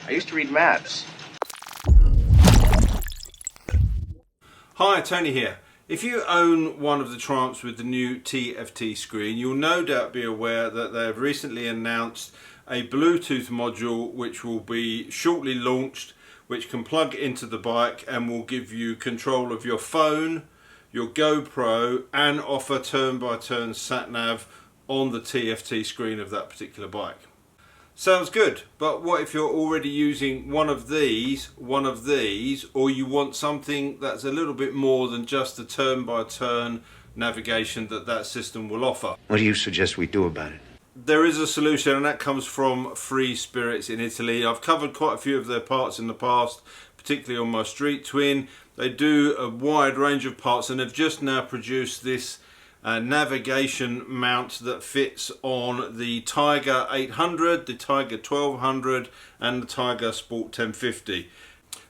I used to read maps. Hi, Tony here. If you own one of the Triumphs with the new TFT screen, you'll no doubt be aware that they have recently announced a Bluetooth module which will be shortly launched, which can plug into the bike and will give you control of your phone, your GoPro, and offer turn-by-turn sat-nav on the TFT screen of that particular bike. Sounds good, but what if you're already using one of these, or you want something that's a little bit more than just the turn-by-turn navigation that system will offer? What do you suggest we do about it? There is a solution, and that comes from Freespirits in Italy. I've covered quite a few of their parts in the past, particularly on my Street Twin. They do a wide range of parts, and they've just now produced this navigation mount that fits on the Tiger 800, the Tiger 1200 and the Tiger Sport 1050.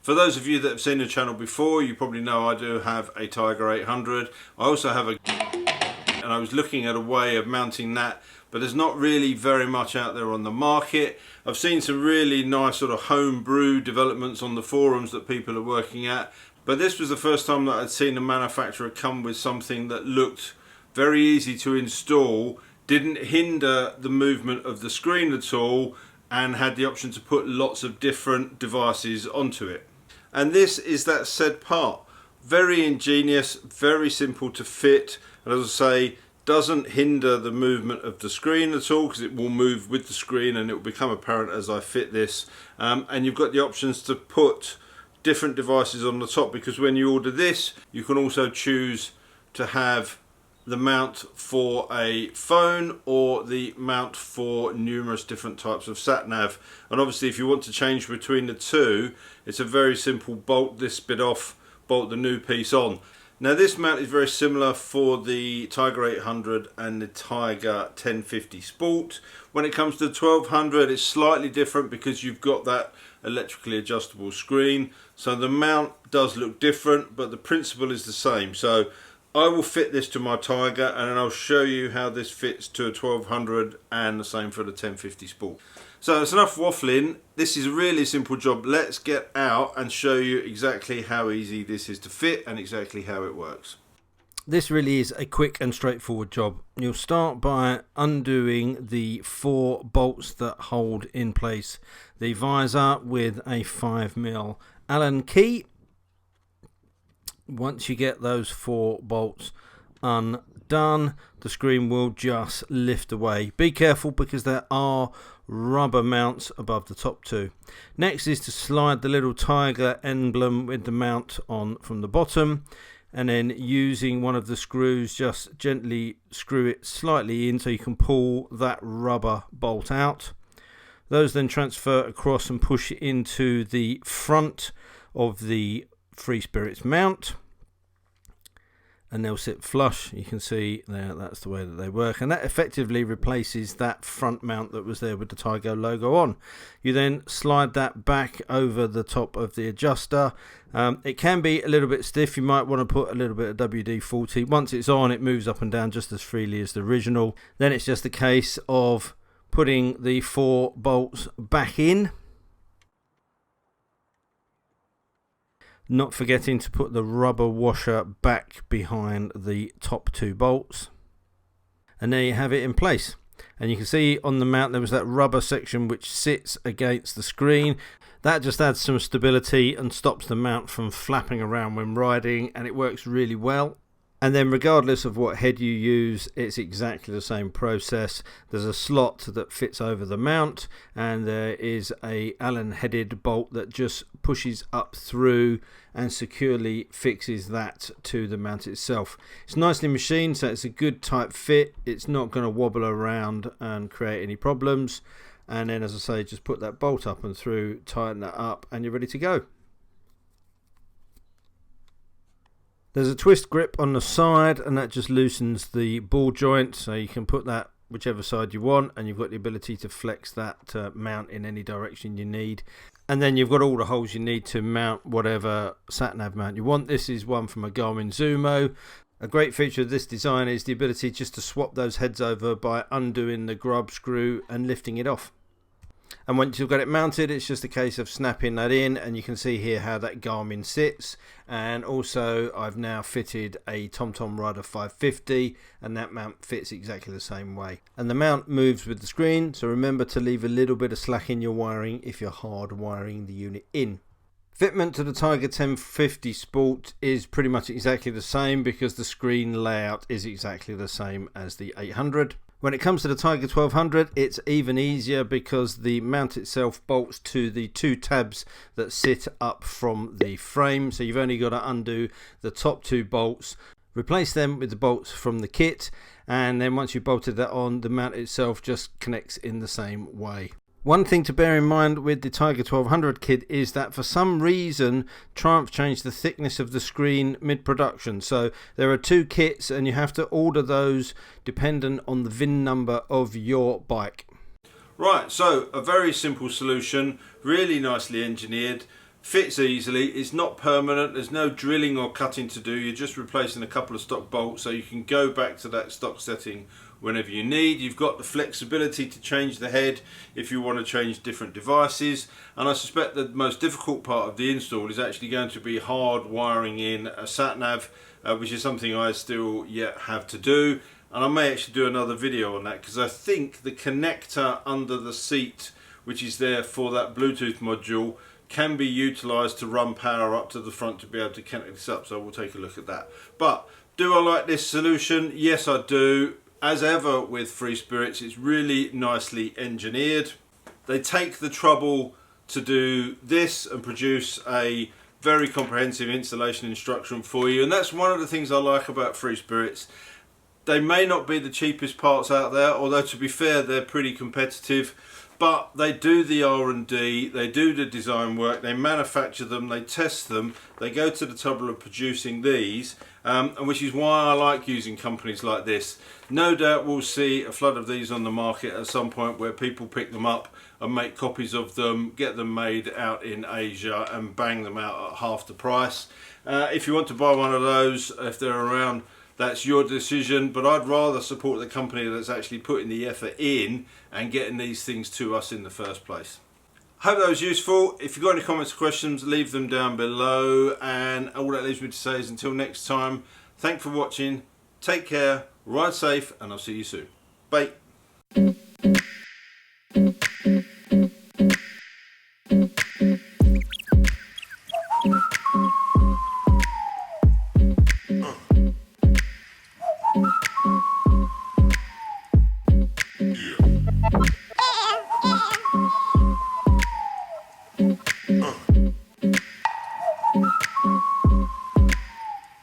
For those of you that have seen the channel before, you probably know I do have a Tiger 800. I also have and I was looking at a way of mounting that, but there's not really very much out there on the market. I've seen some really nice sort of homebrew developments on the forums that people are working at, but this was the first time that I'd seen a manufacturer come with something that looked very easy to install, didn't hinder the movement of the screen at all, and had the option to put lots of different devices onto it. And this is that said part. Very ingenious, very simple to fit, and as I say, doesn't hinder the movement of the screen at all, because it will move with the screen and it will become apparent as I fit this. And you've got the options to put different devices on the top, because when you order this, you can also choose to have the mount for a phone or the mount for numerous different types of sat nav. And obviously if you want to change between the two, it's a very simple bolt this bit off, bolt the new piece on. Now this mount is very similar for the Tiger 800 and the Tiger 1050 Sport. When it comes to the 1200, it's slightly different because you've got that electrically adjustable screen, so the mount does look different, but the principle is the same. So I will fit this to my Tiger, and then I'll show you how this fits to a 1200 and the same for the 1050 Sport. So it's enough waffling. This is a really simple job. Let's get out and show you exactly how easy this is to fit and exactly how it works. This really is a quick and straightforward job. You'll start by undoing the 4 bolts that hold in place the visor with a 5mm Allen key. Once you get those 4 bolts undone, the screen will just lift away. Be careful because there are rubber mounts above the top 2. Next is to slide the little Tiger emblem with the mount on from the bottom, and then using one of the screws just gently screw it slightly in so you can pull that rubber bolt out. Those then transfer across and push into the front of the Freespirits mount, and they'll sit flush. You can see there, that's the way that they work, and that effectively replaces that front mount that was there with the Tiger logo on. You then slide that back over the top of the adjuster. It can be a little bit stiff. You might want to put a little bit of WD-40. Once it's on, it moves up and down just as freely as the original. Then it's just a case of putting the 4 bolts back in, not forgetting to put the rubber washer back behind the top 2 bolts, and there you have it in place. And you can see on the mount there was that rubber section which sits against the screen. That just adds some stability and stops the mount from flapping around when riding, and it works really well. And then regardless of what head you use, it's exactly the same process. There's a slot that fits over the mount, and there is a Allen headed bolt that just pushes up through and securely fixes that to the mount itself. It's nicely machined, so it's a good tight fit. It's not going to wobble around and create any problems. And then, as I say, just put that bolt up and through, tighten that up, and you're ready to go. There's a twist grip on the side, and that just loosens the ball joint, so you can put that whichever side you want, and you've got the ability to flex that mount in any direction you need. And then you've got all the holes you need to mount whatever sat-nav mount you want. This is one from a Garmin Zumo. A great feature of this design is the ability just to swap those heads over by undoing the grub screw and lifting it off. And once you've got it mounted, it's just a case of snapping that in, and you can see here how that Garmin sits. And also I've now fitted a TomTom Rider 550, and that mount fits exactly the same way. And the mount moves with the screen, so remember to leave a little bit of slack in your wiring if you're hard wiring the unit in. Fitment to the Tiger 1050 Sport is pretty much exactly the same because the screen layout is exactly the same as the 800. When it comes to the Tiger 1200, it's even easier because the mount itself bolts to the two tabs that sit up from the frame. So you've only got to undo the top two bolts, replace them with the bolts from the kit, and then once you've bolted that on, the mount itself just connects in the same way. One thing to bear in mind with the Tiger 1200 kit is that for some reason Triumph changed the thickness of the screen mid-production. So there are two kits and you have to order those dependent on the VIN number of your bike. Right, so a very simple solution, really nicely engineered, fits easily, it's not permanent, there's no drilling or cutting to do, you're just replacing a couple of stock bolts so you can go back to that stock setting whenever you need. You've got the flexibility to change the head if you want to change different devices, and I suspect the most difficult part of the install is actually going to be hard wiring in a sat-nav, which is something I still yet have to do, and I may actually do another video on that because I think the connector under the seat, which is there for that Bluetooth module, can be utilised to run power up to the front to be able to connect this up, so we'll take a look at that. But do I like this solution? Yes, I do. As ever with Freespirits, it's really nicely engineered. They take the trouble to do this and produce a very comprehensive installation instruction for you, and that's one of the things I like about Freespirits. They may not be the cheapest parts out there, although to be fair they're pretty competitive, but they do the R&D, they do the design work, they manufacture them, they test them, they go to the trouble of producing these, and which is why I like using companies like this. No doubt we'll see a flood of these on the market at some point where people pick them up and make copies of them, get them made out in Asia and bang them out at half the price. If you want to buy one of those, if they're around, that's your decision, but I'd rather support the company that's actually putting the effort in and getting these things to us in the first place. Hope that was useful. If you've got any comments or questions, leave them down below, and all that leaves me to say is until next time, thanks for watching, take care, ride safe, and I'll see you soon. Bye.